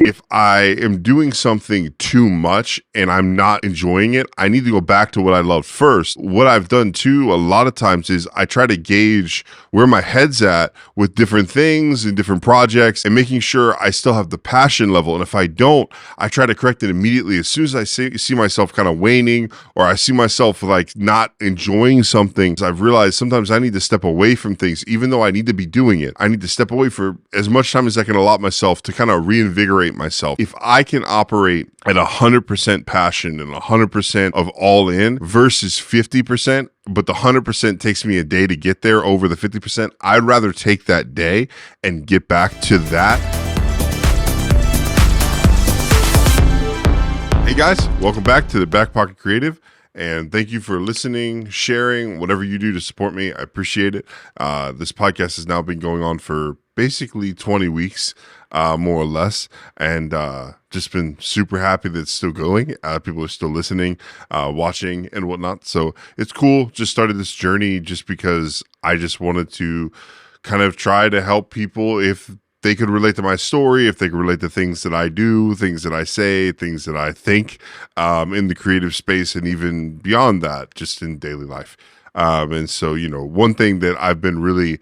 if I am doing something too much and I'm not enjoying it, I need to go back to what I loved first. What I've done too, a lot of times, is I try to gauge where my head's at with different things and different projects and making sure I still have the passion level. And if I don't, I try to correct it immediately. As soon as I see myself kind of waning, or I see myself like not enjoying something, I've realized sometimes I need to step away from things, even though I need to be doing it. I need to step away for as much time as I can allot myself to kind of reinvigorate myself. If I can operate at 100% passion and 100% of all in versus 50%, but the 100% takes me a day to get there over the 50%, I'd rather take that day and get back to that. Hey guys, welcome back to the Back Pocket Creative. And thank you for listening, sharing, whatever you do to support me. I appreciate it. This podcast has now been going on for basically 20 weeks, more or less. And just been super happy that it's still going. People are still listening, watching, and whatnot. So it's cool. Just started this journey just because I just wanted to kind of try to help people if they could relate to my story, if they could relate to things that I do, things that I say, things that I think in the creative space, and even beyond that, just in daily life. And so, one thing that I've been really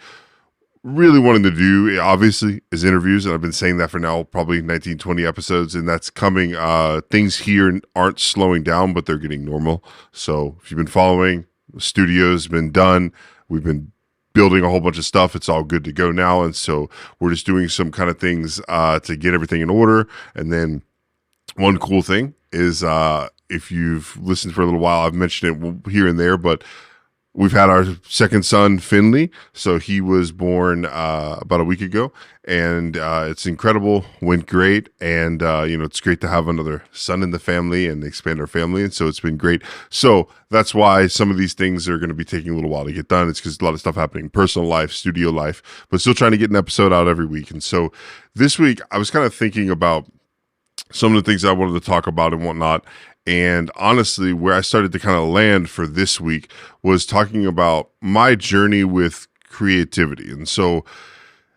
wanting to do, obviously, is interviews. And I've been saying that for now, probably 19, 20 episodes. And that's coming. Things here aren't slowing down, but they're getting normal. So if you've been following, the studio's been done. We've been building a whole bunch of stuff. It's all good to go now. And so we're just doing some kind of things to get everything in order. And then one cool thing is if you've listened for a little while, I've mentioned it here and there, but we've had our second son, Finley. So he was born about a week ago, and it's incredible, went great. And, it's great to have another son in the family and expand our family. And so it's been great. So that's why some of these things are going to be taking a little while to get done. It's because a lot of stuff happening, personal life, studio life, but still trying to get an episode out every week. And so this week I was kind of thinking about some of the things I wanted to talk about and whatnot. And honestly, where I started to kind of land for this week was talking about my journey with creativity. And so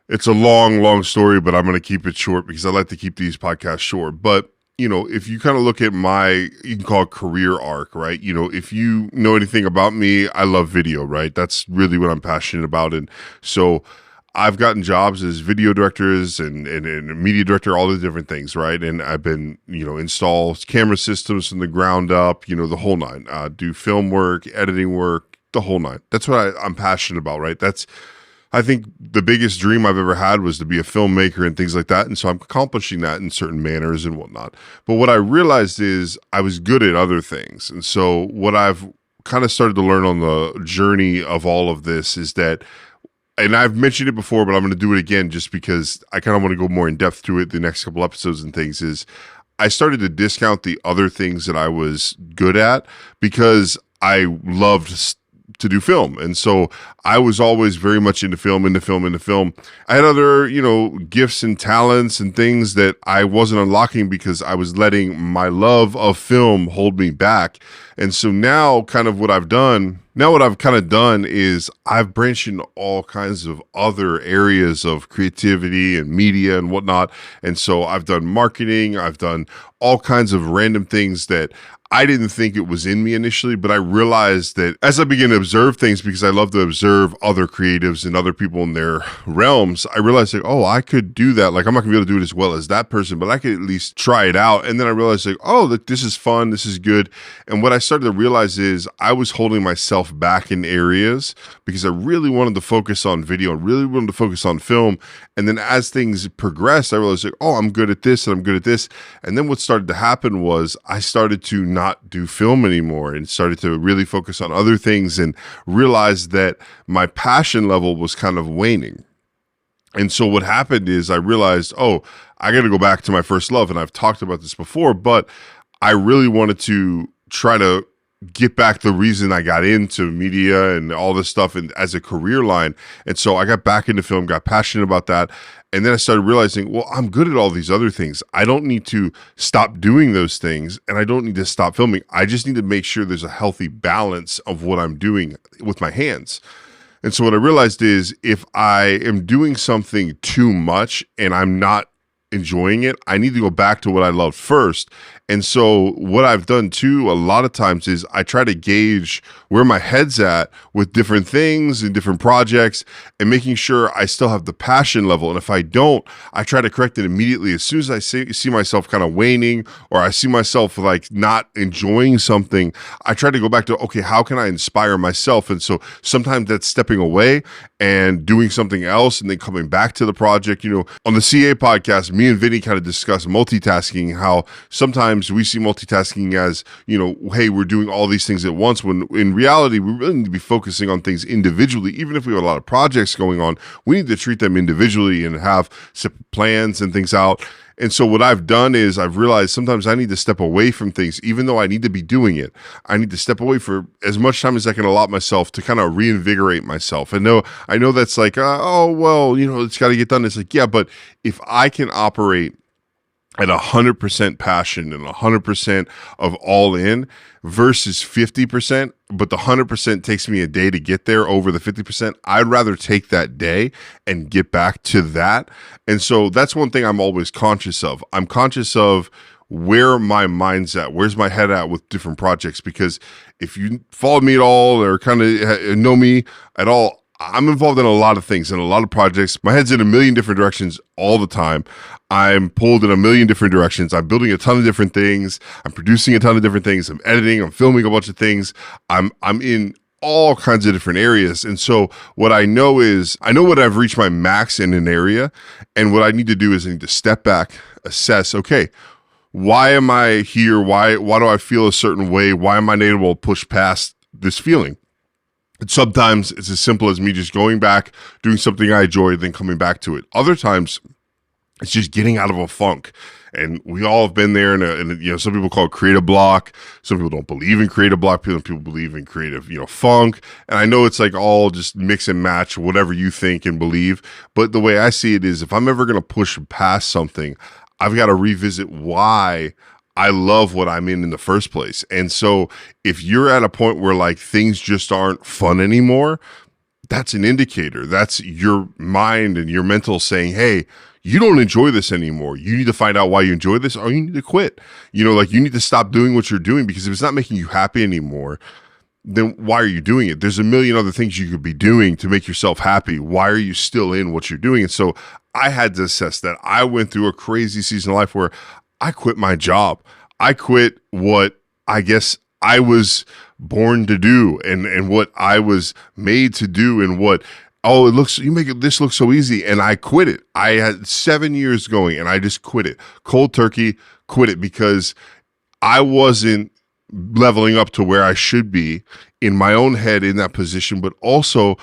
it's a long story, but I'm going to keep it short because I like to keep these podcasts short. But, if you kind of look at you can call it career arc, right? If you know anything about me, I love video, right? That's really what I'm passionate about. And so I've gotten jobs as video directors and media director, all the different things, right? And I've been, install camera systems from the ground up, the whole nine, do film work, editing work, the whole nine. That's what I'm passionate about, right? I think the biggest dream I've ever had was to be a filmmaker and things like that. And so I'm accomplishing that in certain manners and whatnot. But what I realized is I was good at other things. And so what I've kind of started to learn on the journey of all of this is that, and I've mentioned it before, but I'm going to do it again just because I kind of want to go more in depth to it the next couple episodes and things, is I started to discount the other things that I was good at because I loved to do film. And so I was always very much into film. I had other, gifts and talents and things that I wasn't unlocking because I was letting my love of film hold me back. And so now kind of what I've done is I've branched into all kinds of other areas of creativity and media and whatnot. And so I've done marketing, I've done all kinds of random things that I didn't think it was in me initially, but I realized that as I began to observe things, because I love to observe other creatives and other people in their realms, I realized like, oh, I could do that. Like, I'm not gonna be able to do it as well as that person, but I could at least try it out. And then I realized like, oh, look, this is fun. This is good. And what I started to realize is I was holding myself back in areas because I really wanted to focus on video and really wanted to focus on film. And then as things progressed, I realized like, oh, I'm good at this and I'm good at this. And then what started to happen was I started to not do film anymore and started to really focus on other things and realized that my passion level was kind of waning. And so what happened is I realized, oh, I got to go back to my first love. And I've talked about this before, but I really wanted to try to get back the reason I got into media and all this stuff and as a career line. And so I got back into film, got passionate about that. And then I started realizing, well, I'm good at all these other things. I don't need to stop doing those things and I don't need to stop filming. I just need to make sure there's a healthy balance of what I'm doing with my hands. And so what I realized is if I am doing something too much and I'm not enjoying it, I need to go back to what I loved first. And so what I've done too a lot of times is I try to gauge where my head's at with different things and different projects and making sure I still have the passion level. And if I don't, I try to correct it immediately. As soon as I see myself kind of waning, or I see myself like not enjoying something, I try to go back to, okay, how can I inspire myself? And so sometimes that's stepping away and doing something else and then coming back to the project. On the CA podcast, me and Vinny kind of discuss multitasking, how sometimes we see multitasking as, hey, we're doing all these things at once, when in reality, we really need to be focusing on things individually. Even if we have a lot of projects going on, we need to treat them individually and have plans and things out. And so what I've done is I've realized sometimes I need to step away from things, even though I need to be doing it. I need to step away for as much time as I can allot myself to kind of reinvigorate myself. And I know that's like, it's got to get done. It's like, yeah, but if I can operate at 100% passion and 100% of all in versus 50%, but the 100% takes me a day to get there over the 50%, I'd rather take that day and get back to that. And so that's one thing I'm always conscious of. I'm conscious of where my mind's at, where's my head at with different projects, because if you follow me at all or kind of know me at all, I'm involved in a lot of things and a lot of projects. My head's in a million different directions all the time. I'm pulled in a million different directions. I'm building a ton of different things. I'm producing a ton of different things. I'm editing. I'm filming a bunch of things. I'm in all kinds of different areas. And so what I know is I know what I've reached my max in an area. And what I need to do is I need to step back, assess, okay, why am I here? Why do I feel a certain way? Why am I not able to push past this feeling? And sometimes it's as simple as me just going back, doing something I enjoy, then coming back to it. Other times it's just getting out of a funk. And we all have been there. And some people call it creative block. Some people don't believe in creative block. People believe in creative, funk. And I know it's like all just mix and match whatever you think and believe. But the way I see it is if I'm ever going to push past something, I've got to revisit why I love what I'm in the first place. And so if you're at a point where like things just aren't fun anymore, that's an indicator. That's your mind and your mental saying, hey, you don't enjoy this anymore. You need to find out why you enjoy this, or you need to quit. You need to stop doing what you're doing, because if it's not making you happy anymore, then why are you doing it? There's a million other things you could be doing to make yourself happy. Why are you still in what you're doing? And so I had to assess that. I went through a crazy season of life where I quit my job. I quit what I guess I was born to do and what I was made to do, and what, you make this look so easy. And I quit it. I had 7 years going and I just quit it. Cold turkey, quit it, because I wasn't leveling up to where I should be in my own head in that position, but also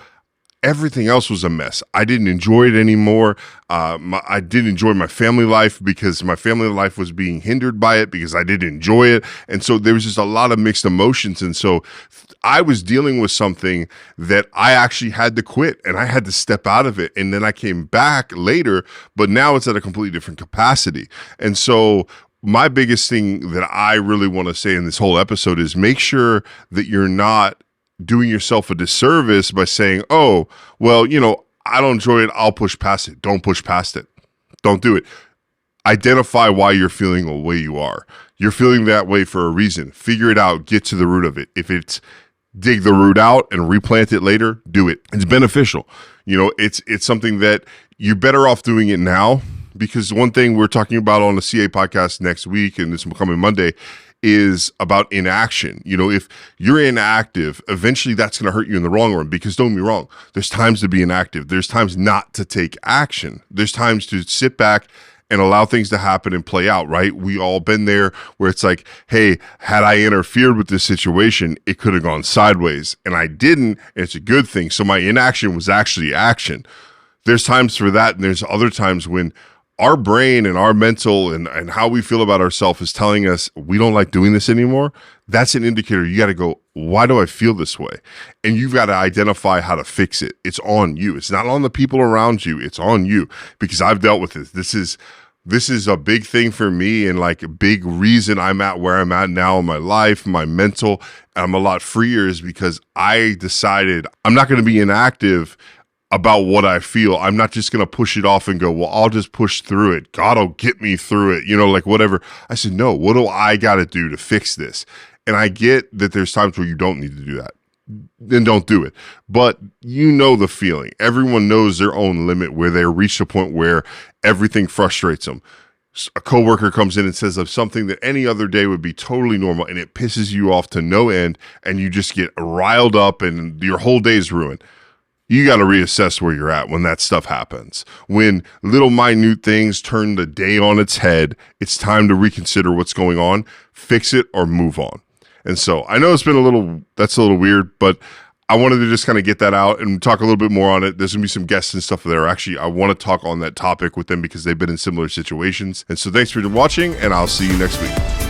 everything else was a mess. I didn't enjoy it anymore. I didn't enjoy my family life because my family life was being hindered by it because I didn't enjoy it. And so there was just a lot of mixed emotions. And so I was dealing with something that I actually had to quit, and I had to step out of it. And then I came back later, but now it's at a completely different capacity. And so my biggest thing that I really want to say in this whole episode is make sure that you're not doing yourself a disservice by saying, I don't enjoy it, I'll push past it. Don't push past it. Don't do it. Identify why you're feeling the way you are. You're feeling that way for a reason. Figure it out. Get to the root of it. If it's dig the root out and replant it later, do it. It's beneficial. It's something that you're better off doing it now, because one thing we're talking about on the CA podcast next week, and this coming Monday, is about inaction. If you're inactive, eventually that's going to hurt you in the long run, because don't get me wrong, there's times to be inactive. There's times not to take action. There's times to sit back and allow things to happen and play out, right? We all been there where it's like, hey, had I interfered with this situation, it could have gone sideways, and I didn't, and it's a good thing. So my inaction was actually action. There's times for that, and there's other times when our brain and our mental and how we feel about ourselves is telling us we don't like doing this anymore. That's an indicator. You got to go, why do I feel this way? And you've got to identify how to fix it. It's on you. It's not on the people around you. It's on you, because I've dealt with this. This is a big thing for me, and like a big reason I'm at where I'm at now in my life, my mental, and I'm a lot freer, is because I decided I'm not going to be inactive about what I feel. I'm not just going to push it off and go, well, I'll just push through it. God will get me through it, like whatever. I said, no, what do I got to do to fix this? And I get that there's times where you don't need to do that. Then don't do it. But the feeling. Everyone knows their own limit where they reach a point where everything frustrates them. A coworker comes in and says of something that any other day would be totally normal, and it pisses you off to no end, and you just get riled up and your whole day is ruined. You got to reassess where you're at when that stuff happens. When little minute things turn the day on its head, it's time to reconsider what's going on, fix it, or move on. And so I know that's a little weird, but I wanted to just kind of get that out and talk a little bit more on it. There's going to be some guests and stuff there. Actually, I want to talk on that topic with them because they've been in similar situations. And so thanks for watching, and I'll see you next week.